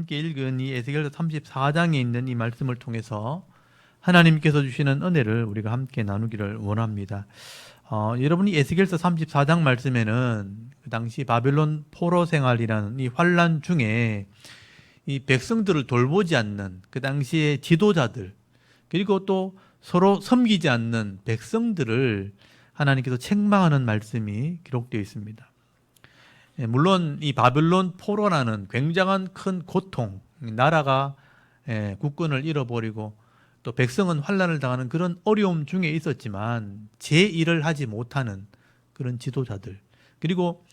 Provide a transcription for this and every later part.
함께 읽은 이 에스겔서 34장에 있는 이 말씀을 통해서 하나님께서 주시는 은혜를 우리가 함께 나누기를 원합니다. 여러분이 에스겔서 34장 말씀에는 그 당시 바벨론 포로 생활이라는 이 환란 중에 이 백성들을 돌보지 않는 그 당시의 지도자들, 그리고 또 서로 섬기지 않는 백성들을 하나님께서 책망하는 말씀이 기록되어 있습니다. 물론 이 바벨론 포로라는 굉장한 큰 고통, 나라가 국권을 잃어버리고 또 백성은 환난을 당하는 그런 어려움 중에 있었지만 제 일을 하지 못하는 그런 지도자들, 그리고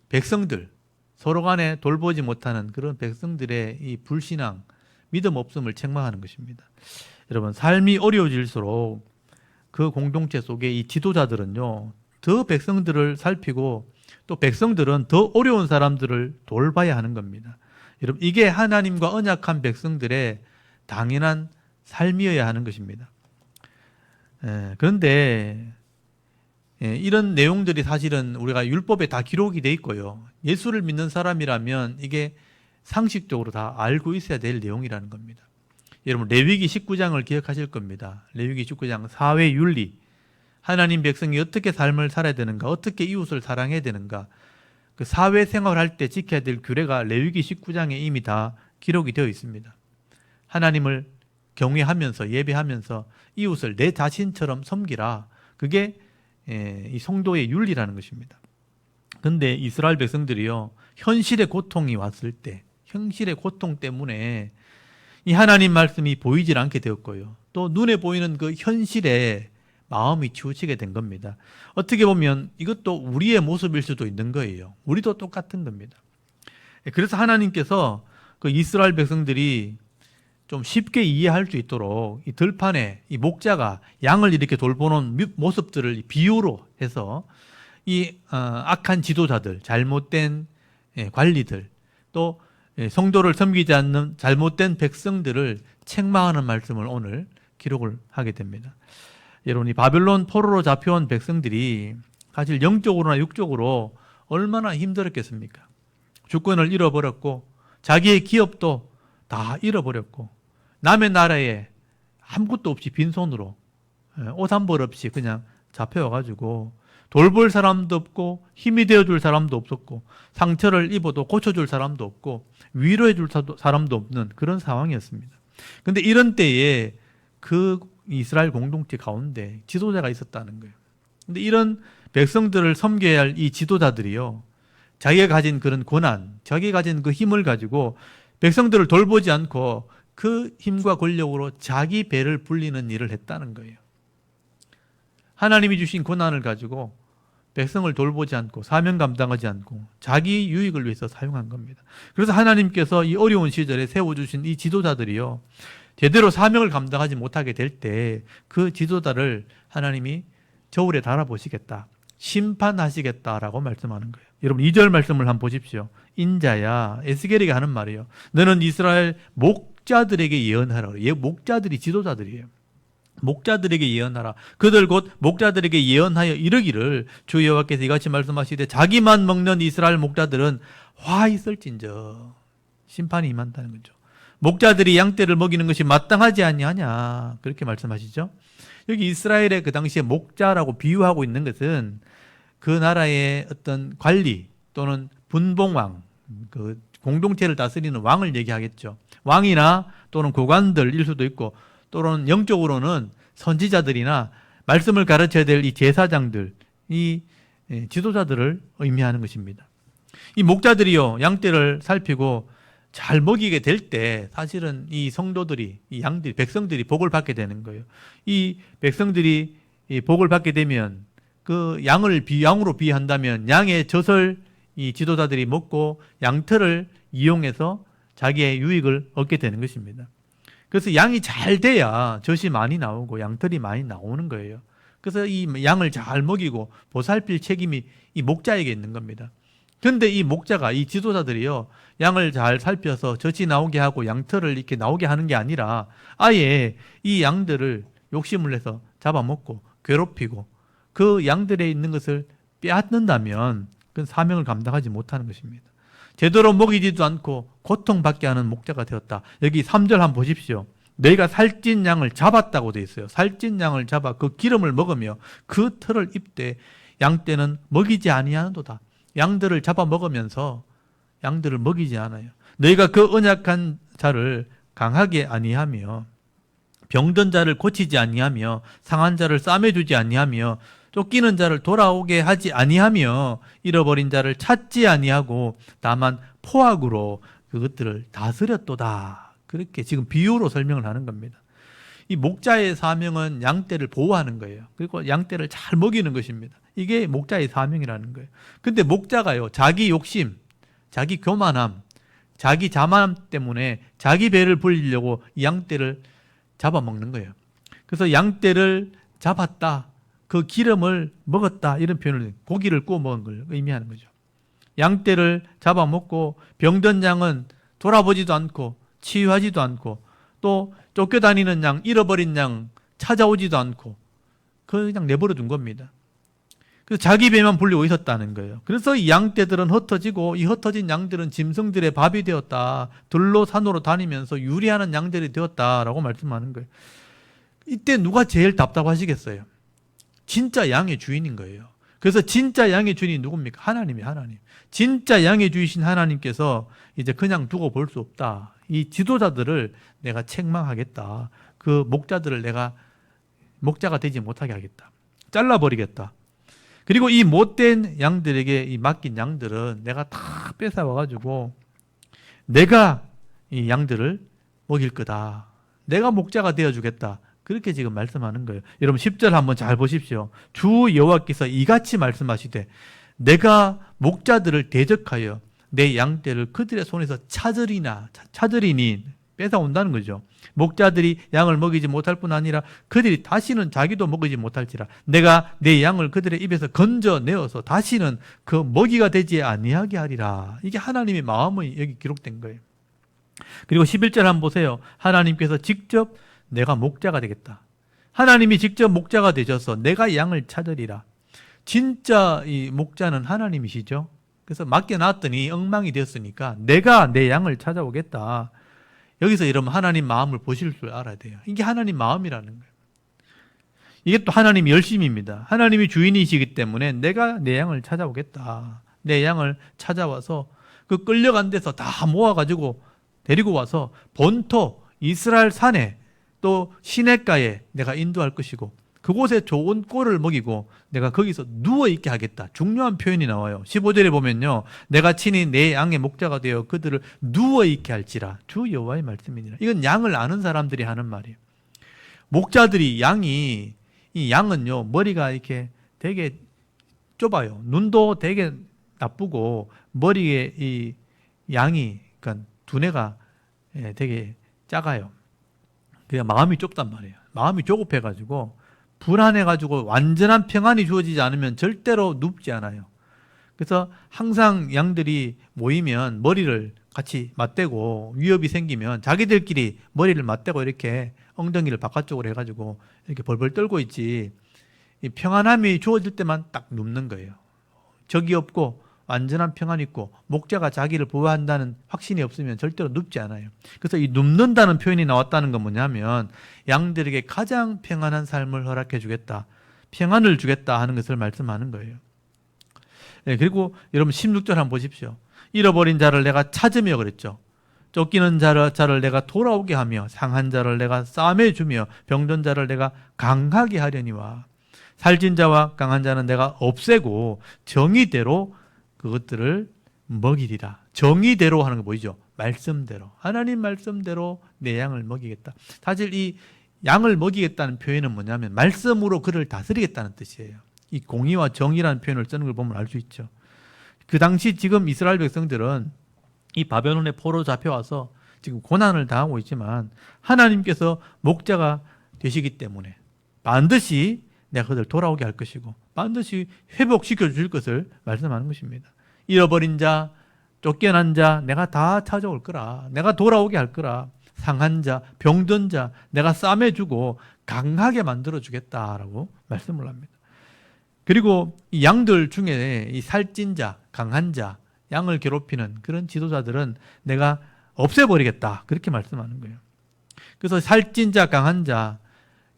백성들, 서로 간에 돌보지 못하는 그런 백성들의 이 불신앙, 믿음 없음을 책망하는 것입니다. 여러분, 삶이 어려워질수록 그 공동체 속에 이 지도자들은요, 더 백성들을 살피고 또 백성들은 더 어려운 사람들을 돌봐야 하는 겁니다. 여러분, 이게 하나님과 언약한 백성들의 당연한 삶이어야 하는 것입니다. 그런데 이런 내용들이 사실은 우리가 율법에 다 기록이 돼 있고요. 예수를 믿는 사람이라면 이게 상식적으로 다 알고 있어야 될 내용이라는 겁니다. 여러분, 레위기 19장을 기억하실 겁니다. 레위기 19장 사회 윤리, 하나님 백성이 어떻게 삶을 살아야 되는가, 어떻게 이웃을 사랑해야 되는가, 그 사회생활할 때 지켜야 될 규례가 레위기 19장에 이미 다 기록이 되어 있습니다. 하나님을 경외하면서 예배하면서 이웃을 내 자신처럼 섬기라. 그게 이 성도의 윤리라는 것입니다. 그런데 이스라엘 백성들이요, 현실의 고통이 왔을 때, 현실의 고통 때문에 이 하나님 말씀이 보이질 않게 되었고요, 또 눈에 보이는 그 현실에 마음이 치우치게 된 겁니다. 어떻게 보면 이것도 우리의 모습일 수도 있는 거예요. 우리도 똑같은 겁니다. 그래서 하나님께서 그 이스라엘 백성들이 좀 쉽게 이해할 수 있도록 이 들판에 이 목자가 양을 이렇게 돌보는 모습들을 비유로 해서 이 악한 지도자들, 잘못된 관리들, 또 성도를 섬기지 않는 잘못된 백성들을 책망하는 말씀을 오늘 기록을 하게 됩니다. 여러분, 이 바벨론 포로로 잡혀온 백성들이 사실 영적으로나 육적으로 얼마나 힘들었겠습니까? 주권을 잃어버렸고 자기의 기업도 다 잃어버렸고 남의 나라에 아무것도 없이 빈손으로 옷 한 벌 없이 그냥 잡혀와가지고 돌볼 사람도 없고 힘이 되어줄 사람도 없었고 상처를 입어도 고쳐줄 사람도 없고 위로해줄 사람도 없는 그런 상황이었습니다. 그런데 이런 때에 그 이스라엘 공동체 가운데 지도자가 있었다는 거예요. 그런데 이런 백성들을 섬겨야 할 이 지도자들이요, 자기가 가진 그런 권한, 자기가 가진 그 힘을 가지고 백성들을 돌보지 않고 그 힘과 권력으로 자기 배를 불리는 일을 했다는 거예요. 하나님이 주신 권한을 가지고 백성을 돌보지 않고 사명 감당하지 않고 자기 유익을 위해서 사용한 겁니다. 그래서 하나님께서 이 어려운 시절에 세워주신 이 지도자들이요, 제대로 사명을 감당하지 못하게 될 때 그 지도자를 하나님이 저울에 달아보시겠다, 심판하시겠다라고 말씀하는 거예요. 여러분, 2절 말씀을 한번 보십시오. 인자야, 에스겔에게 하는 말이에요. 너는 이스라엘 목자들에게 예언하라. 목자들이 지도자들이에요. 목자들에게 예언하라. 그들 곧 목자들에게 예언하여 이르기를 주 여호와께서 이같이 말씀하시되 자기만 먹는 이스라엘 목자들은 화 있을진저. 심판이 임한다는 거죠. 목자들이 양떼를 먹이는 것이 마땅하지 아니하냐, 그렇게 말씀하시죠. 여기 이스라엘의 그 당시에 목자라고 비유하고 있는 것은 그 나라의 어떤 관리 또는 분봉왕, 그 공동체를 다스리는 왕을 얘기하겠죠. 왕이나 또는 고관들일 수도 있고, 또는 영적으로는 선지자들이나 말씀을 가르쳐야 될 이 제사장들, 이 지도자들을 의미하는 것입니다. 이 목자들이요, 양떼를 살피고 잘 먹이게 될 때 사실은 이 성도들이, 이 양들이, 백성들이 복을 받게 되는 거예요. 이 백성들이 이 복을 받게 되면 그 양을 양으로 비유한다면 양의 젖을 이 지도자들이 먹고 양털을 이용해서 자기의 유익을 얻게 되는 것입니다. 그래서 양이 잘 돼야 젖이 많이 나오고 양털이 많이 나오는 거예요. 그래서 이 양을 잘 먹이고 보살필 책임이 이 목자에게 있는 겁니다. 그런데 이 목자가, 이 지도자들이요, 양을 잘 살펴서 젖이 나오게 하고 양털을 이렇게 나오게 하는 게 아니라 아예 이 양들을 욕심을 내서 잡아먹고 괴롭히고 그 양들에 있는 것을 빼앗는다면 그건 사명을 감당하지 못하는 것입니다. 제대로 먹이지도 않고 고통받게 하는 목자가 되었다. 여기 3절 한번 보십시오. 너희가 살찐 양을 잡았다고 되어 있어요. 살찐 양을 잡아 그 기름을 먹으며 그 털을 입되 양떼는 먹이지 아니하는도다. 양들을 잡아 먹으면서 양들을 먹이지 않아요. 너희가 그 언약한 자를 강하게 아니하며 병든 자를 고치지 아니하며 상한 자를 싸매주지 아니하며 쫓기는 자를 돌아오게 하지 아니하며 잃어버린 자를 찾지 아니하고 다만 포악으로 그것들을 다스렸도다. 그렇게 지금 비유로 설명을 하는 겁니다. 이 목자의 사명은 양떼를 보호하는 거예요. 그리고 양떼를 잘 먹이는 것입니다. 이게 목자의 사명이라는 거예요. 근데 목자가요, 자기 욕심, 자기 교만함, 자기 자만함 때문에 자기 배를 불리려고 이 양떼를 잡아먹는 거예요. 그래서 양떼를 잡았다, 그 기름을 먹었다, 이런 표현을, 고기를 구워 먹은 걸 의미하는 거죠. 양떼를 잡아먹고 병든 양은 돌아보지도 않고 치유하지도 않고 또 쫓겨다니는 양, 잃어버린 양 찾아오지도 않고 그냥 내버려 둔 겁니다. 그래서 자기 배만 불리고 있었다는 거예요. 그래서 이 양떼들은 흩어지고 이 흩어진 양들은 짐승들의 밥이 되었다. 들로 산으로 다니면서 유리하는 양들이 되었다라고 말씀하는 거예요. 이때 누가 제일 답답하시겠어요? 진짜 양의 주인인 거예요. 그래서 진짜 양의 주인이 누굽니까? 하나님이 하나님. 진짜 양의 주이신 하나님께서 이제 그냥 두고 볼 수 없다. 이 지도자들을 내가 책망하겠다. 그 목자들을 내가 목자가 되지 못하게 하겠다. 잘라버리겠다. 그리고 이 못된 양들에게 이 맡긴 양들은 내가 다 뺏어와가지고 내가 이 양들을 먹일 거다. 내가 목자가 되어주겠다. 그렇게 지금 말씀하는 거예요. 여러분 10절 한번 잘 보십시오. 주 여호와께서 이같이 말씀하시되 내가 목자들을 대적하여 내 양떼를 그들의 손에서 찾으리니 뺏어온다는 거죠. 목자들이 양을 먹이지 못할 뿐 아니라 그들이 다시는 자기도 먹이지 못할지라 내가 내 양을 그들의 입에서 건져내어서 다시는 그 먹이가 되지 아니하게 하리라. 이게 하나님의 마음이 여기 기록된 거예요. 그리고 11절 한번 보세요. 하나님께서 직접 내가 목자가 되겠다. 하나님이 직접 목자가 되셔서 내가 양을 찾으리라. 진짜 이 목자는 하나님이시죠. 그래서 맡겨놨더니 엉망이 되었으니까 내가 내 양을 찾아오겠다. 여기서 여러분 하나님 마음을 보실 줄 알아야 돼요. 이게 하나님 마음이라는 거예요. 이게 또 하나님의 열심입니다. 하나님이 주인이시기 때문에 내가 내 양을 찾아오겠다. 내 양을 찾아와서 그 끌려간 데서 다 모아가지고 데리고 와서 본토 이스라엘 산에 또 시냇가에 내가 인도할 것이고 그곳에 좋은 꼴을 먹이고 내가 거기서 누워있게 하겠다. 중요한 표현이 나와요. 15절에 보면요. 내가 친히 내 양의 목자가 되어 그들을 누워있게 할지라. 주 여호와의 말씀이니라. 이건 양을 아는 사람들이 하는 말이에요. 목자들이 이 양은요. 머리가 이렇게 되게 좁아요. 눈도 되게 나쁘고 머리에 이 양이 그러니까 두뇌가 되게 작아요. 그냥 마음이 좁단 말이에요. 마음이 조급해가지고 불안해가지고 완전한 평안이 주어지지 않으면 절대로 눕지 않아요. 그래서 항상 양들이 모이면 머리를 같이 맞대고 위협이 생기면 자기들끼리 머리를 맞대고 이렇게 엉덩이를 바깥쪽으로 해가지고 이렇게 벌벌 떨고 있지 이 평안함이 주어질 때만 딱 눕는 거예요. 적이 없고 완전한 평안이 있고 목자가 자기를 보호한다는 확신이 없으면 절대로 눕지 않아요. 그래서 이 눕는다는 표현이 나왔다는 건 뭐냐면 양들에게 가장 평안한 삶을 허락해 주겠다. 평안을 주겠다 하는 것을 말씀하는 거예요. 네, 그리고 여러분 16절 한번 보십시오. 잃어버린 자를 내가 찾으며 그랬죠. 쫓기는 자를 내가 돌아오게 하며 상한 자를 내가 싸매 주며 병든 자를 내가 강하게 하려니와 살찐 자와 강한 자는 내가 없애고 정의대로 그것들을 먹이리라. 정의대로 하는 거 보이죠? 말씀대로. 하나님 말씀대로 내 양을 먹이겠다. 사실 이 양을 먹이겠다는 표현은 뭐냐면 말씀으로 그를 다스리겠다는 뜻이에요. 이 공의와 정의라는 표현을 쓰는 걸 보면 알 수 있죠. 그 당시 지금 이스라엘 백성들은 이 바벨론의 포로 잡혀와서 지금 고난을 당하고 있지만 하나님께서 목자가 되시기 때문에 반드시 내가 그들 돌아오게 할 것이고 반드시 회복시켜 주실 것을 말씀하는 것입니다. 잃어버린 자, 쫓겨난 자 내가 다 찾아올 거라. 내가 돌아오게 할 거라. 상한 자, 병든 자 내가 싸매주고 강하게 만들어 주겠다라고 말씀을 합니다. 그리고 이 양들 중에 이 살찐 자, 강한 자 양을 괴롭히는 그런 지도자들은 내가 없애버리겠다. 그렇게 말씀하는 거예요. 그래서 살찐 자, 강한 자,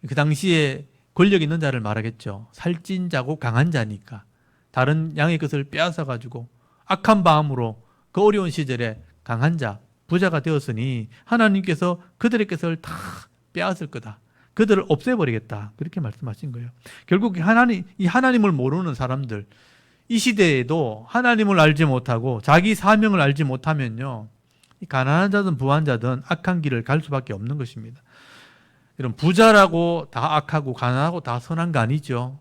그 당시에 권력 있는 자를 말하겠죠. 살찐 자고 강한 자니까 다른 양의 것을 빼앗아가지고 악한 마음으로 그 어려운 시절에 강한 자, 부자가 되었으니 하나님께서 그들의 것을 다 빼앗을 거다. 그들을 없애버리겠다. 그렇게 말씀하신 거예요. 결국 이 하나님을 모르는 사람들, 이 시대에도 하나님을 알지 못하고 자기 사명을 알지 못하면요, 가난한 자든 부한 자든 악한 길을 갈 수밖에 없는 것입니다. 이런 부자라고 다 악하고 가난하고 다 선한 거 아니죠.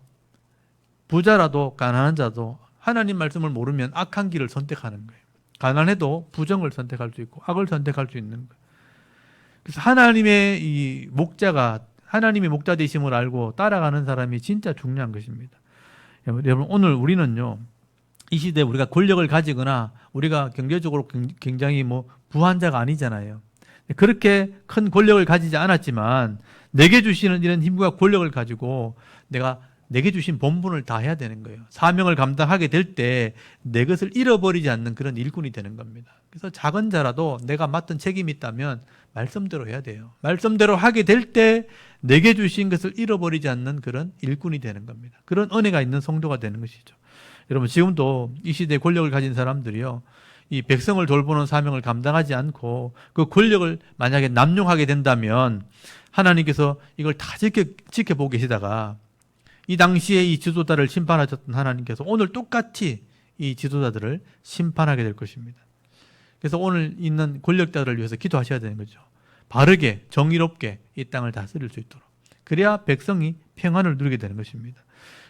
부자라도 가난한 자도 하나님 말씀을 모르면 악한 길을 선택하는 거예요. 가난해도 부정을 선택할 수 있고 악을 선택할 수 있는 거예요. 그래서 하나님의 이 목자가 하나님의 목자 되심을 알고 따라가는 사람이 진짜 중요한 것입니다. 여러분, 오늘 우리는요, 이 시대에 우리가 권력을 가지거나 우리가 경제적으로 굉장히 부한 자가 아니잖아요. 그렇게 큰 권력을 가지지 않았지만 내게 주시는 이런 힘과 권력을 가지고 내게 주신 본분을 다 해야 되는 거예요. 사명을 감당하게 될 때 내 것을 잃어버리지 않는 그런 일꾼이 되는 겁니다. 그래서 작은 자라도 내가 맡은 책임이 있다면 말씀대로 해야 돼요. 말씀대로 하게 될 때 내게 주신 것을 잃어버리지 않는 그런 일꾼이 되는 겁니다. 그런 은혜가 있는 성도가 되는 것이죠. 여러분, 지금도 이 시대에 권력을 가진 사람들이요, 이 백성을 돌보는 사명을 감당하지 않고 그 권력을 만약에 남용하게 된다면 하나님께서 이걸 다 지켜보고 계시다가 이 당시에 이 지도자를 심판하셨던 하나님께서 오늘 똑같이 이 지도자들을 심판하게 될 것입니다. 그래서 오늘 있는 권력자들을 위해서 기도하셔야 되는 거죠. 바르게 정의롭게 이 땅을 다스릴 수 있도록. 그래야 백성이 평안을 누리게 되는 것입니다.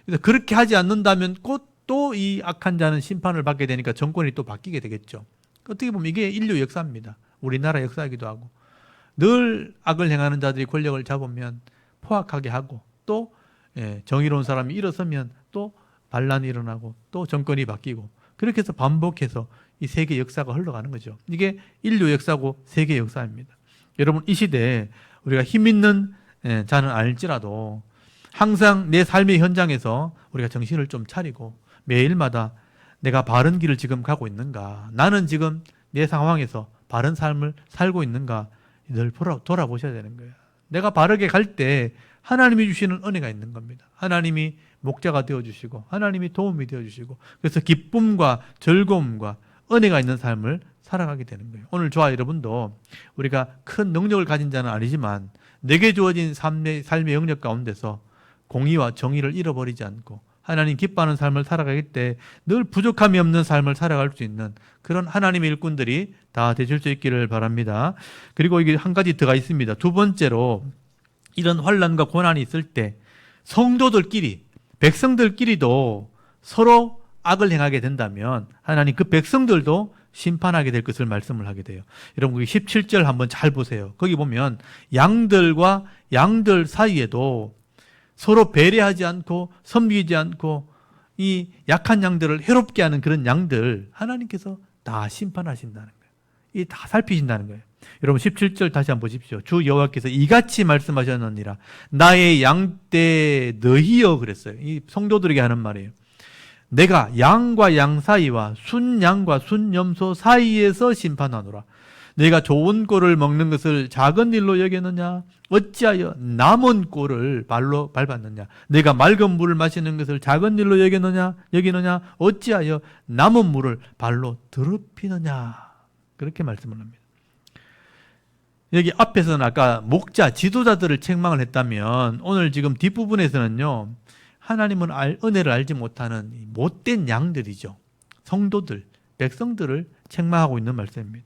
그래서 그렇게 하지 않는다면 곧 또 이 악한 자는 심판을 받게 되니까 정권이 또 바뀌게 되겠죠. 어떻게 보면 이게 인류 역사입니다. 우리나라 역사이기도 하고. 늘 악을 행하는 자들이 권력을 잡으면 포악하게 하고 또 정의로운 사람이 일어서면 또 반란이 일어나고 또 정권이 바뀌고 그렇게 해서 반복해서 이 세계 역사가 흘러가는 거죠. 이게 인류 역사고 세계 역사입니다. 여러분, 이 시대에 우리가 힘 있는 자는 알지라도 항상 내 삶의 현장에서 우리가 정신을 좀 차리고 매일마다 내가 바른 길을 지금 가고 있는가, 나는 지금 내 상황에서 바른 삶을 살고 있는가 늘 돌아보셔야 되는 거예요. 내가 바르게 갈 때 하나님이 주시는 은혜가 있는 겁니다. 하나님이 목자가 되어주시고 하나님이 도움이 되어주시고 그래서 기쁨과 즐거움과 은혜가 있는 삶을 살아가게 되는 거예요. 오늘 저와 여러분도 우리가 큰 능력을 가진 자는 아니지만 내게 주어진 삶의 영역 가운데서 공의와 정의를 잃어버리지 않고 하나님 기뻐하는 삶을 살아가기 때 늘 부족함이 없는 삶을 살아갈 수 있는 그런 하나님의 일꾼들이 다 되실 수 있기를 바랍니다. 그리고 이게 한 가지 더가 있습니다. 두 번째로 이런 환난과 고난이 있을 때 성도들끼리, 백성들끼리도 서로 악을 행하게 된다면 하나님 그 백성들도 심판하게 될 것을 말씀을 하게 돼요. 여러분, 17절 한번 잘 보세요. 거기 보면 양들과 양들 사이에도 서로 배려하지 않고 섬기지 않고 이 약한 양들을 해롭게 하는 그런 양들 하나님께서 다 심판하신다는 거예요. 이 다 살피신다는 거예요. 여러분 17절 다시 한번 보십시오. 주 여호와께서 이같이 말씀하셨느니라. 나의 양떼 너희여 그랬어요. 이 성도들에게 하는 말이에요. 내가 양과 양 사이와 순양과 순염소 사이에서 심판하노라. 내가 좋은 꼴을 먹는 것을 작은 일로 여겼느냐? 어찌하여 남은 꼴을 발로 밟았느냐? 내가 맑은 물을 마시는 것을 작은 일로 여기느냐? 어찌하여 남은 물을 발로 더럽히느냐? 그렇게 말씀을 합니다. 여기 앞에서는 아까 목자, 지도자들을 책망을 했다면 오늘 지금 뒷부분에서는요, 하나님은 은혜를 알지 못하는 못된 양들이죠. 성도들, 백성들을 책망하고 있는 말씀입니다.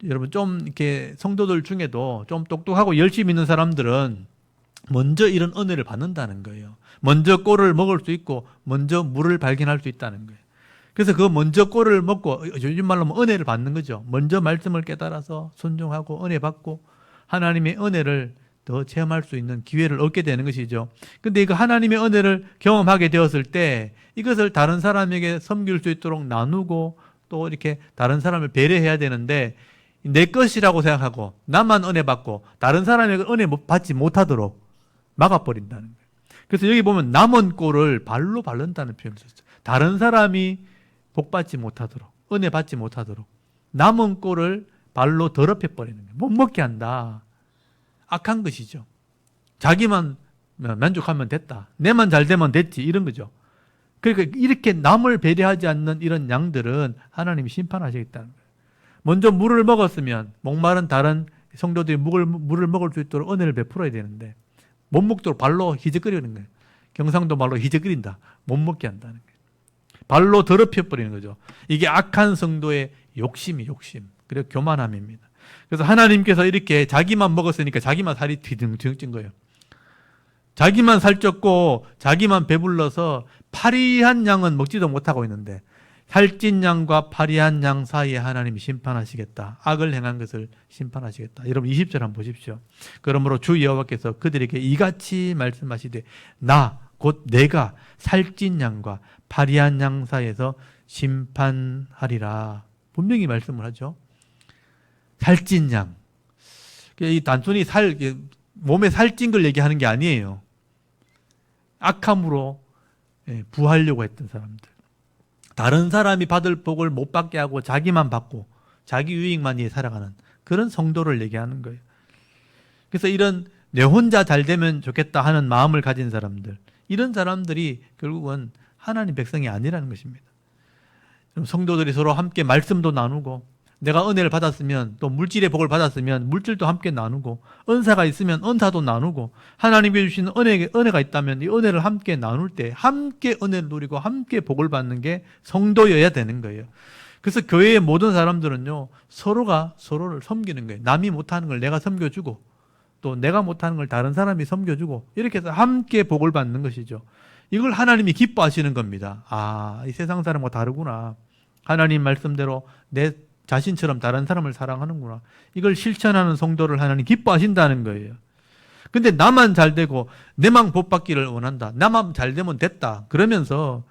여러분, 좀 이렇게 성도들 중에도 좀 똑똑하고 열심히 있는 사람들은 먼저 이런 은혜를 받는다는 거예요. 먼저 꼴을 먹을 수 있고 먼저 물을 발견할 수 있다는 거예요. 그래서 그 먼저 꼴을 먹고, 요즘 말로 하면 은혜를 받는 거죠. 먼저 말씀을 깨달아서 순종하고 은혜 받고 하나님의 은혜를 더 체험할 수 있는 기회를 얻게 되는 것이죠. 근데 이거 하나님의 은혜를 경험하게 되었을 때 이것을 다른 사람에게 섬길 수 있도록 나누고 또 이렇게 다른 사람을 배려해야 되는데 내 것이라고 생각하고 나만 은혜 받고 다른 사람에게 은혜 받지 못하도록 막아버린다는 거예요. 그래서 여기 보면 남은 꼴을 발로 바른다는 표현을 썼어요. 다른 사람이 복 받지 못하도록 은혜 받지 못하도록 남은 꼴을 발로 더럽혀 버리는 거예요. 못 먹게 한다. 악한 것이죠. 자기만 만족하면 됐다. 내만 잘 되면 됐지. 이런 거죠. 그러니까 이렇게 남을 배려하지 않는 이런 양들은 하나님이 심판하시겠다는 거예요. 먼저 물을 먹었으면 목마른 다른 성도들이 물을 먹을 수 있도록 은혜를 베풀어야 되는데 못 먹도록 발로 희적거리는 거예요. 경상도 말로 희적거린다. 못 먹게 한다는 거예요. 발로 더럽혀 버리는 거죠. 이게 악한 성도의 욕심. 그리고 교만함입니다. 그래서 하나님께서 이렇게 자기만 먹었으니까 자기만 살이 뒤등등 찐 거예요. 자기만 살쪘고 자기만 배불러서 파리한 양은 먹지도 못하고 있는데 살찐 양과 파리한 양 사이에 하나님이 심판하시겠다. 악을 행한 것을 심판하시겠다. 여러분 20절 한번 보십시오. 그러므로 주 여호와께서 그들에게 이같이 말씀하시되 나 곧 내가 살찐 양과 파리한 양 사이에서 심판하리라. 분명히 말씀을 하죠. 살찐 양. 이 단순히 몸에 살찐 걸 얘기하는 게 아니에요. 악함으로 부하려고 했던 사람들. 다른 사람이 받을 복을 못 받게 하고 자기만 받고 자기 유익만 위해 살아가는 그런 성도를 얘기하는 거예요. 그래서 이런 내 혼자 잘 되면 좋겠다 하는 마음을 가진 사람들, 이런 사람들이 결국은 하나님 백성이 아니라는 것입니다. 성도들이 서로 함께 말씀도 나누고 내가 은혜를 받았으면 또 물질의 복을 받았으면 물질도 함께 나누고 은사가 있으면 은사도 나누고 하나님께 주신 은혜가 있다면 이 은혜를 함께 나눌 때 함께 은혜를 누리고 함께 복을 받는 게 성도여야 되는 거예요. 그래서 교회의 모든 사람들은요 서로가 서로를 섬기는 거예요. 남이 못하는 걸 내가 섬겨주고 또 내가 못하는 걸 다른 사람이 섬겨주고 이렇게 해서 함께 복을 받는 것이죠. 이걸 하나님이 기뻐하시는 겁니다. 아, 이 세상 사람과 다르구나. 하나님 말씀대로 내 자신처럼 다른 사람을 사랑하는구나. 이걸 실천하는 성도를 하나님 기뻐하신다는 거예요. 근데 나만 잘 되고 내만 복 받기를 원한다. 나만 잘 되면 됐다. 그러면서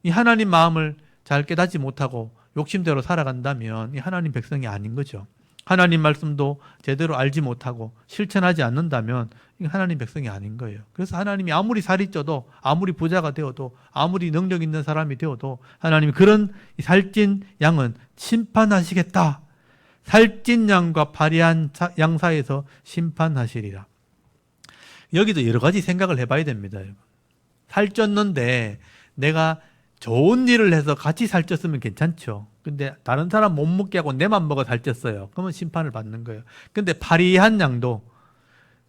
이 하나님 마음을 잘 깨닫지 못하고 욕심대로 살아간다면 이 하나님 백성이 아닌 거죠. 하나님 말씀도 제대로 알지 못하고 실천하지 않는다면 하나님 백성이 아닌 거예요. 그래서 하나님이 아무리 살이 쪄도 아무리 부자가 되어도 아무리 능력 있는 사람이 되어도 하나님이 그런 살찐 양은 심판하시겠다. 살찐 양과 파리한 양 사이에서 심판하시리라. 여기도 여러 가지 생각을 해봐야 됩니다. 살쪘는데 내가 좋은 일을 해서 같이 살쪘으면 괜찮죠. 근데 다른 사람 못 먹게 하고 내만 먹어 살쪘어요. 그러면 심판을 받는 거예요. 근데 파리한 양도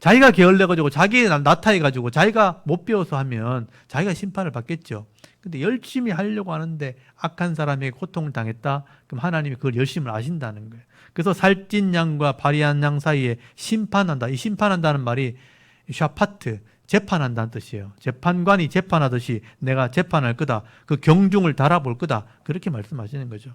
자기가 게을러가지고 자기 나타해가지고 자기가 못 배워서 하면 자기가 심판을 받겠죠. 근데 열심히 하려고 하는데 악한 사람에게 고통을 당했다? 그럼 하나님이 그걸 열심을 아신다는 거예요. 그래서 살찐 양과 파리한 양 사이에 심판한다. 이 심판한다는 말이 샤파트, 재판한다는 뜻이에요. 재판관이 재판하듯이 내가 재판할 거다. 그 경중을 달아볼 거다. 그렇게 말씀하시는 거죠.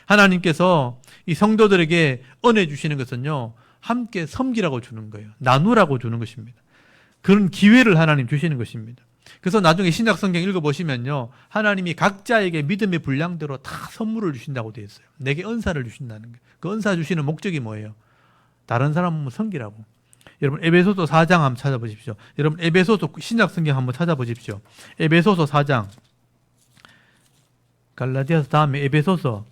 하나님께서 이 성도들에게 은혜 주시는 것은요, 함께 섬기라고 주는 거예요. 나누라고 주는 것입니다. 그런 기회를 하나님 주시는 것입니다. 그래서 나중에 신약 성경 읽어보시면요, 하나님이 각자에게 믿음의 분량대로 다 선물을 주신다고 되어 있어요. 내게 은사를 주신다는 거예요. 그 은사 주시는 목적이 뭐예요? 다른 사람 섬기라고. 여러분 에베소서 4장 한번 찾아보십시오. 여러분 에베소서 신약 성경 한번 찾아보십시오. 에베소서 4장, 갈라디아서 다음에 에베소서,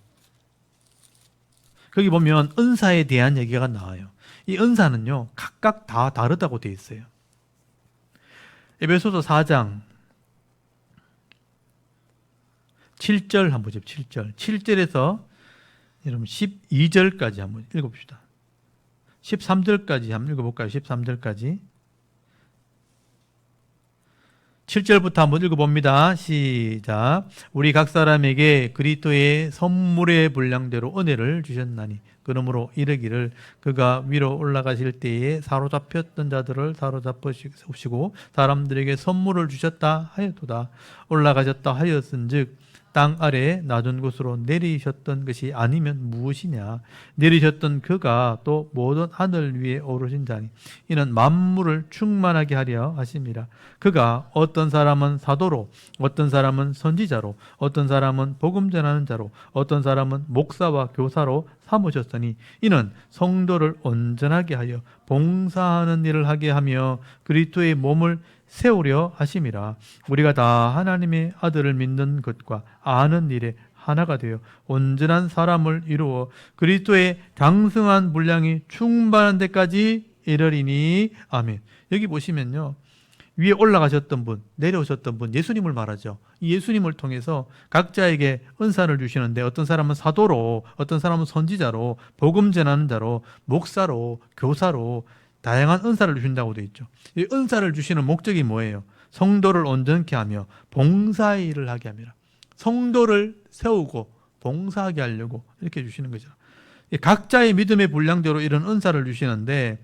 거기 보면 은사에 대한 얘기가 나와요. 이 은사는요 각각 다 다르다고 되어 있어요. 에베소서 4장 7절 한번 보죠. 7절에서 여러분 12절까지 한번 읽어봅시다. 13절까지 한번 읽어볼까요? 13절까지 7절부터 한번 읽어봅니다. 시작. 우리 각 사람에게 그리스도의 선물의 분량대로 은혜를 주셨나니 그러므로 이르기를 그가 위로 올라가실 때에 사로잡혔던 자들을 사로잡으시고 사람들에게 선물을 주셨다 하였도다. 올라가셨다 하였은즉 땅 아래 낮은 곳으로 내리셨던 것이 아니면 무엇이냐. 내리셨던 그가 또 모든 하늘 위에 오르신 자니 이는 만물을 충만하게 하려 하심이라. 그가 어떤 사람은 사도로, 어떤 사람은 선지자로, 어떤 사람은 복음 전하는 자로, 어떤 사람은 목사와 교사로 삼으셨으니 이는 성도를 온전하게 하여 봉사하는 일을 하게 하며 그리스도의 몸을 세우려 하심이라. 우리가 다 하나님의 아들을 믿는 것과 아는 일에 하나가 되어 온전한 사람을 이루어 그리스도의 장성한 분량이 충만한 데까지 이르리니. 아멘. 여기 보시면요, 위에 올라가셨던 분, 내려오셨던 분, 예수님을 말하죠. 이 예수님을 통해서 각자에게 은사를 주시는데, 어떤 사람은 사도로, 어떤 사람은 선지자로, 복음 전하는 자로, 목사로, 교사로 다양한 은사를 주신다고 되어 있죠. 이 은사를 주시는 목적이 뭐예요? 성도를 온전케 하며 봉사일을 하게 합니다. 성도를 세우고 봉사하게 하려고 이렇게 주시는 거죠. 각자의 믿음의 분량대로 이런 은사를 주시는데,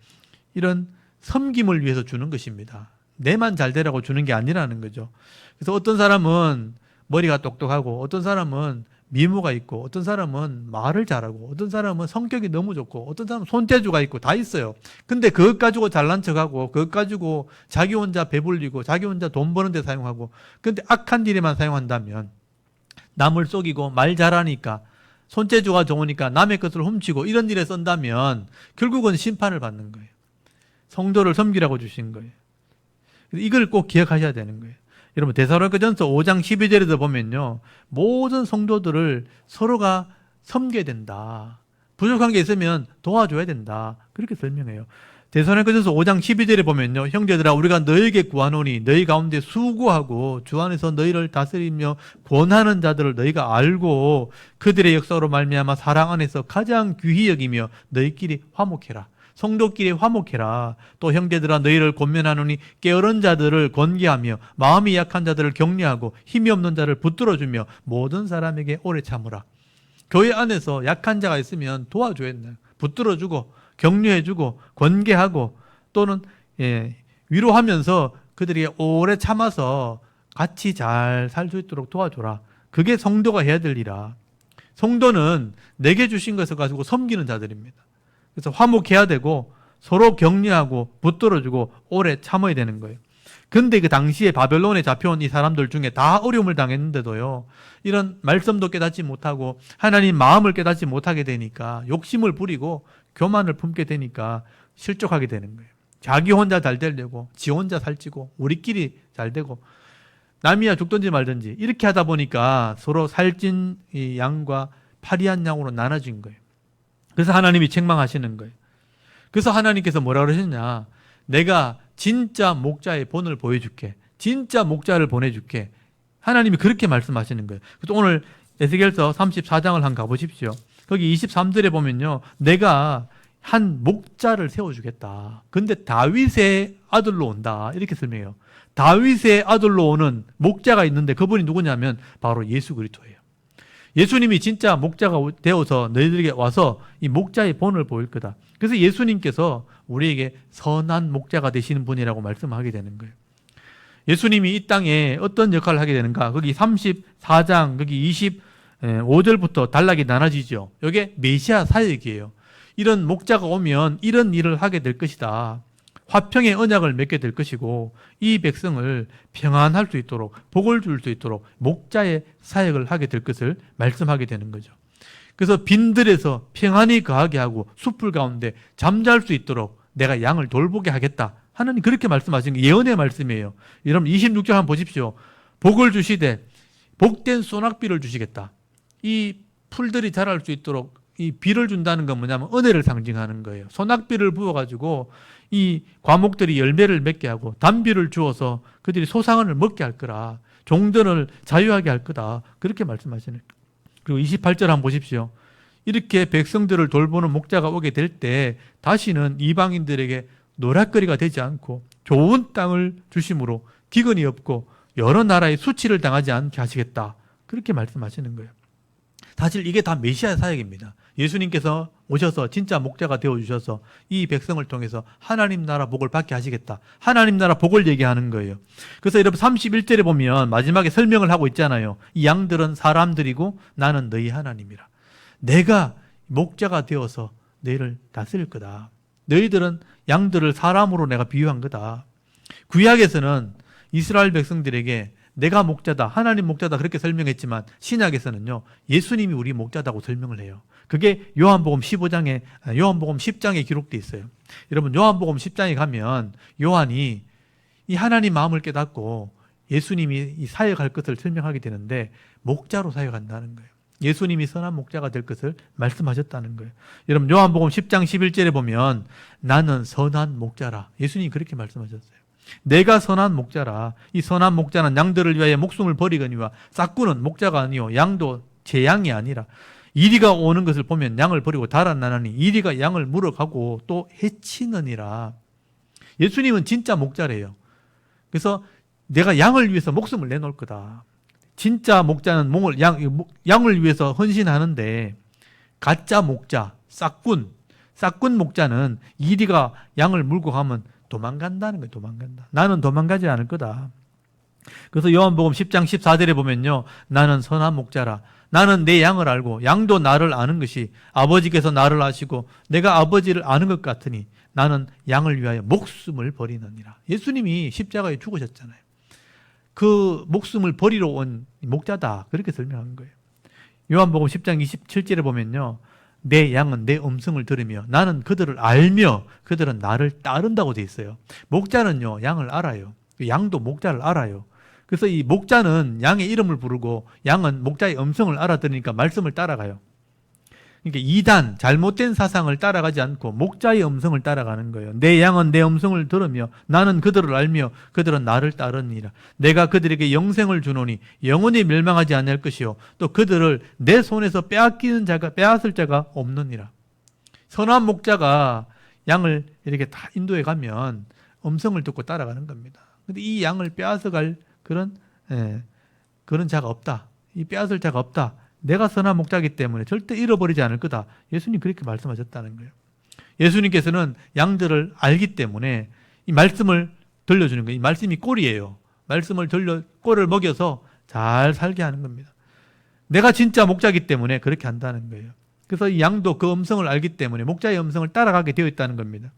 이런 섬김을 위해서 주는 것입니다. 내만 잘 되라고 주는 게 아니라는 거죠. 그래서 어떤 사람은 머리가 똑똑하고, 어떤 사람은 미모가 있고, 어떤 사람은 말을 잘하고, 어떤 사람은 성격이 너무 좋고, 어떤 사람은 손재주가 있고, 다 있어요. 근데 그것 가지고 잘난 척하고, 그것 가지고 자기 혼자 배불리고, 자기 혼자 돈 버는 데 사용하고, 근데 악한 일에만 사용한다면, 남을 속이고 말 잘하니까, 손재주가 좋으니까 남의 것을 훔치고 이런 일에 쓴다면 결국은 심판을 받는 거예요. 성도를 섬기라고 주신 거예요. 이걸 꼭 기억하셔야 되는 거예요. 여러분, 데살로니가전서 5장 12절에도 보면요, 모든 성도들을 서로가 섬겨야 된다. 부족한 게 있으면 도와줘야 된다. 그렇게 설명해요. 데살로니가전서 5장 12절에 보면요, 형제들아 우리가 너에게 구하노니 너희 가운데 수고하고 주 안에서 너희를 다스리며 권하는 자들을 너희가 알고 그들의 역사로 말미암아 사랑 안에서 가장 귀히 여기며 너희끼리 화목해라. 성도끼리 화목해라. 또 형제들아 너희를 권면하노니 게으른 자들을 권계하며 마음이 약한 자들을 격려하고 힘이 없는 자를 붙들어주며 모든 사람에게 오래 참으라. 교회 안에서 약한 자가 있으면 도와줘야 된다. 붙들어주고 격려해주고 권계하고, 또는 위로하면서 그들이 오래 참아서 같이 잘 살 수 있도록 도와줘라. 그게 성도가 해야 될 일이라. 성도는 내게 주신 것을 가지고 섬기는 자들입니다. 그래서 화목해야 되고 서로 격려하고 붙들어주고 오래 참아야 되는 거예요. 근데 그 당시에 바벨론에 잡혀온 이 사람들 중에 다 어려움을 당했는데도요, 이런 말씀도 깨닫지 못하고 하나님 마음을 깨닫지 못하게 되니까 욕심을 부리고 교만을 품게 되니까 실족하게 되는 거예요. 자기 혼자 잘 되려고 지 혼자 살찌고 우리끼리 잘 되고 남이야 죽든지 말든지 이렇게 하다 보니까 서로 살찐 이 양과 파리한 양으로 나눠진 거예요. 그래서 하나님이 책망하시는 거예요. 그래서 하나님께서 뭐라 그러셨냐, 내가 진짜 목자의 본을 보여줄게. 진짜 목자를 보내줄게. 하나님이 그렇게 말씀하시는 거예요. 그래서 오늘 에스겔서 34장을 한번 가보십시오. 거기 23절에 보면요, 내가 한 목자를 세워주겠다. 근데 다윗의 아들로 온다. 이렇게 설명해요. 다윗의 아들로 오는 목자가 있는데 그분이 누구냐면 바로 예수 그리스도예요. 예수님이 진짜 목자가 되어서 너희들에게 와서 이 목자의 본을 보일 거다. 그래서 예수님께서 우리에게 선한 목자가 되시는 분이라고 말씀하게 되는 거예요. 예수님이 이 땅에 어떤 역할을 하게 되는가? 거기 34장 거기 25절부터 단락이 나눠지죠. 이게 메시아 사역이에요. 이런 목자가 오면 이런 일을 하게 될 것이다. 화평의 언약을 맺게 될 것이고 이 백성을 평안할 수 있도록 복을 줄 수 있도록 목자의 사역을 하게 될 것을 말씀하게 되는 거죠. 그래서 빈들에서 평안히 거하게 하고 숲풀 가운데 잠잘 수 있도록 내가 양을 돌보게 하겠다. 하나님 그렇게 말씀하신 게 예언의 말씀이에요. 여러분 26절 한번 보십시오. 복을 주시되 복된 소낙비를 주시겠다. 이 풀들이 자랄 수 있도록 이 비를 준다는 건 뭐냐면 은혜를 상징하는 거예요. 소낙비를 부어가지고 이 과목들이 열매를 맺게 하고 단비를 주어서 그들이 소상을 먹게 할 거라. 종전을 자유하게 할 거다. 그렇게 말씀하시는 거예요. 그리고 28절 한번 보십시오. 이렇게 백성들을 돌보는 목자가 오게 될 때 다시는 이방인들에게 노략거리가 되지 않고 좋은 땅을 주심으로 기근이 없고 여러 나라의 수치를 당하지 않게 하시겠다. 그렇게 말씀하시는 거예요. 사실 이게 다 메시아의 사역입니다. 예수님께서 오셔서 진짜 목자가 되어주셔서 이 백성을 통해서 하나님 나라 복을 받게 하시겠다. 하나님 나라 복을 얘기하는 거예요. 그래서 여러분 31절에 보면 마지막에 설명을 하고 있잖아요. 이 양들은 사람들이고 나는 너희 하나님이라. 내가 목자가 되어서 너희를 다스릴 거다. 너희들은 양들을 사람으로 내가 비유한 거다. 구약에서는 이스라엘 백성들에게 내가 목자다, 하나님 목자다 그렇게 설명했지만 신약에서는요, 예수님이 우리 목자다고 설명을 해요. 그게 요한복음 10장에 기록되어 있어요. 여러분 요한복음 10장에 가면 요한이 이 하나님 마음을 깨닫고 예수님이 이 사역할 것을 설명하게 되는데 목자로 사역한다는 거예요. 예수님이 선한 목자가 될 것을 말씀하셨다는 거예요. 여러분 요한복음 10장 11절에 보면 나는 선한 목자라. 예수님이 그렇게 말씀하셨어요. 내가 선한 목자라. 이 선한 목자는 양들을 위하여 목숨을 버리거니와 싹구는 목자가 아니요 양도 제 양이 아니라 이리가 오는 것을 보면 양을 버리고 달아나나니 이리가 양을 물어가고 또 해치느니라. 예수님은 진짜 목자래요. 그래서 내가 양을 위해서 목숨을 내놓을 거다. 진짜 목자는 양을 위해서 헌신하는데 가짜 목자, 싹군 목자는 이리가 양을 물고 가면 도망간다는 거예요. 도망간다. 나는 도망가지 않을 거다. 그래서 요한복음 10장 14절에 보면요. 나는 선한 목자라. 나는 내 양을 알고 양도 나를 아는 것이 아버지께서 나를 아시고 내가 아버지를 아는 것 같으니 나는 양을 위하여 목숨을 버리느니라. 예수님이 십자가에 죽으셨잖아요. 그 목숨을 버리러 온 목자다. 그렇게 설명한 거예요. 요한복음 10장 27절에 보면요. 내 양은 내 음성을 들으며 나는 그들을 알며 그들은 나를 따른다고 돼 있어요. 목자는요. 양을 알아요. 양도 목자를 알아요. 그래서 이 목자는 양의 이름을 부르고 양은 목자의 음성을 알아들으니까 말씀을 따라가요. 그러니까 이단, 잘못된 사상을 따라가지 않고 목자의 음성을 따라가는 거예요. 내 양은 내 음성을 들으며 나는 그들을 알며 그들은 나를 따르니라. 내가 그들에게 영생을 주노니 영원히 멸망하지 않을 것이요 또 그들을 내 손에서 빼앗을 자가 없느니라. 선한 목자가 양을 이렇게 다 인도해 가면 음성을 듣고 따라가는 겁니다. 근데 이 양을 빼앗아갈 그런 자가 없다. 이 빼앗을 자가 없다. 내가 선한 목자이기 때문에 절대 잃어버리지 않을 거다. 예수님 그렇게 말씀하셨다는 거예요. 예수님께서는 양들을 알기 때문에 이 말씀을 들려주는 거예요. 이 말씀이 꼴이에요. 말씀을 꼴을 먹여서 잘 살게 하는 겁니다. 내가 진짜 목자이기 때문에 그렇게 한다는 거예요. 그래서 이 양도 그 음성을 알기 때문에 목자의 음성을 따라가게 되어 있다는 겁니다.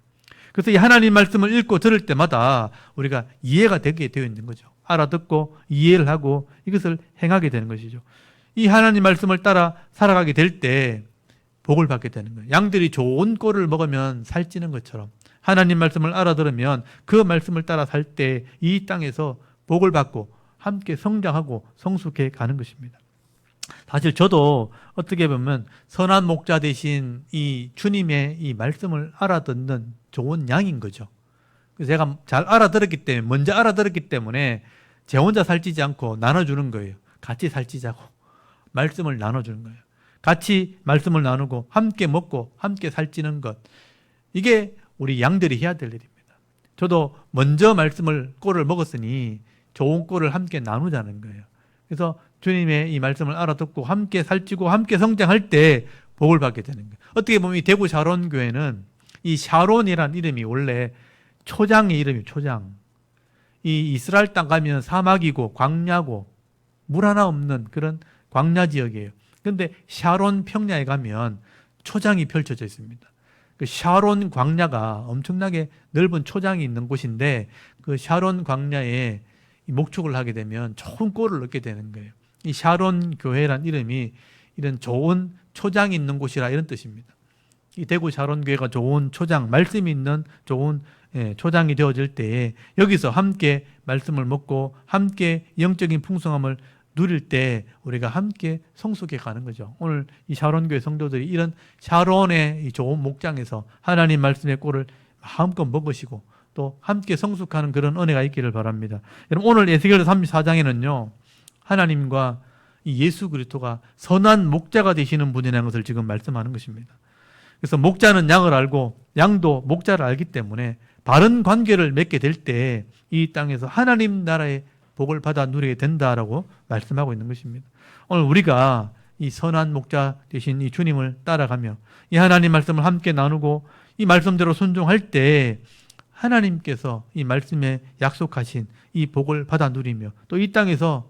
그래서 이 하나님 말씀을 읽고 들을 때마다 우리가 이해가 되게 되어 있는 거죠. 알아듣고 이해를 하고 이것을 행하게 되는 것이죠. 이 하나님 말씀을 따라 살아가게 될 때 복을 받게 되는 거예요. 양들이 좋은 꼴을 먹으면 살찌는 것처럼 하나님 말씀을 알아들으면 그 말씀을 따라 살 때 이 땅에서 복을 받고 함께 성장하고 성숙해 가는 것입니다. 사실 저도 어떻게 보면 선한 목자 대신 이 주님의 이 말씀을 알아듣는 좋은 양인 거죠. 그래서 제가 잘 알아들었기 때문에 먼저 알아들었기 때문에 제 혼자 살찌지 않고 나눠주는 거예요. 같이 살찌자고. 말씀을 나눠주는 거예요. 같이 말씀을 나누고 함께 먹고 함께 살찌는 것. 이게 우리 양들이 해야 될 일입니다. 저도 먼저 꼴을 먹었으니 좋은 꼴을 함께 나누자는 거예요. 그래서 주님의 이 말씀을 알아듣고 함께 살찌고 함께 성장할 때 복을 받게 되는 거예요. 어떻게 보면 이 대구 샤론 교회는 이 샤론이라는 이름이 원래 초장의 이름이에요. 초장. 이 이스라엘 땅 가면 사막이고 광야고 물 하나 없는 그런 광야 지역이에요. 그런데 샤론 평야에 가면 초장이 펼쳐져 있습니다. 그 샤론 광야가 엄청나게 넓은 초장이 있는 곳인데 그 샤론 광야에 목축을 하게 되면 좋은 꼴을 얻게 되는 거예요. 이 샤론 교회란 이름이 이런 좋은 초장이 있는 곳이라 이런 뜻입니다. 이 대구 샤론 교회가 좋은 초장, 말씀이 있는 좋은 초장이 되어질 때에 여기서 함께 말씀을 먹고 함께 영적인 풍성함을 누릴 때 우리가 함께 성숙해 가는 거죠. 오늘 이 샤론교회 성도들이 이런 샤론의 이 좋은 목장에서 하나님 말씀의 꼴을 마음껏 먹으시고 또 함께 성숙하는 그런 은혜가 있기를 바랍니다. 여러분 오늘 에스겔서 34장에는요. 하나님과 이 예수 그리스도가 선한 목자가 되시는 분이라는 것을 지금 말씀하는 것입니다. 그래서 목자는 양을 알고 양도 목자를 알기 때문에 바른 관계를 맺게 될 때 이 땅에서 하나님 나라의 복을 받아 누리게 된다라고 말씀하고 있는 것입니다. 오늘 우리가 이 선한 목자 되신 이 주님을 따라가며 이 하나님 말씀을 함께 나누고 이 말씀대로 순종할 때 하나님께서 이 말씀에 약속하신 이 복을 받아 누리며 또 이 땅에서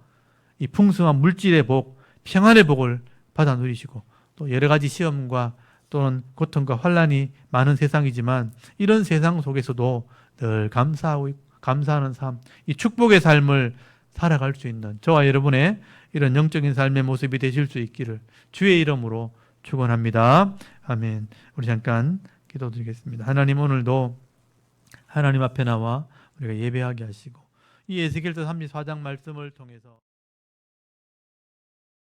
이 풍성한 물질의 복, 평안의 복을 받아 누리시고 또 여러 가지 시험과 또는 고통과 환난이 많은 세상이지만 이런 세상 속에서도 늘 감사하는 삶, 이 축복의 삶을 살아갈 수 있는 저와 여러분의 이런 영적인 삶의 모습이 되실 수 있기를 주의 이름으로 축원합니다. 아멘. 우리 잠깐 기도드리겠습니다. 하나님 오늘도 하나님 앞에 나와 우리가 예배하게 하시고 이 에스겔서 34장 말씀을 통해서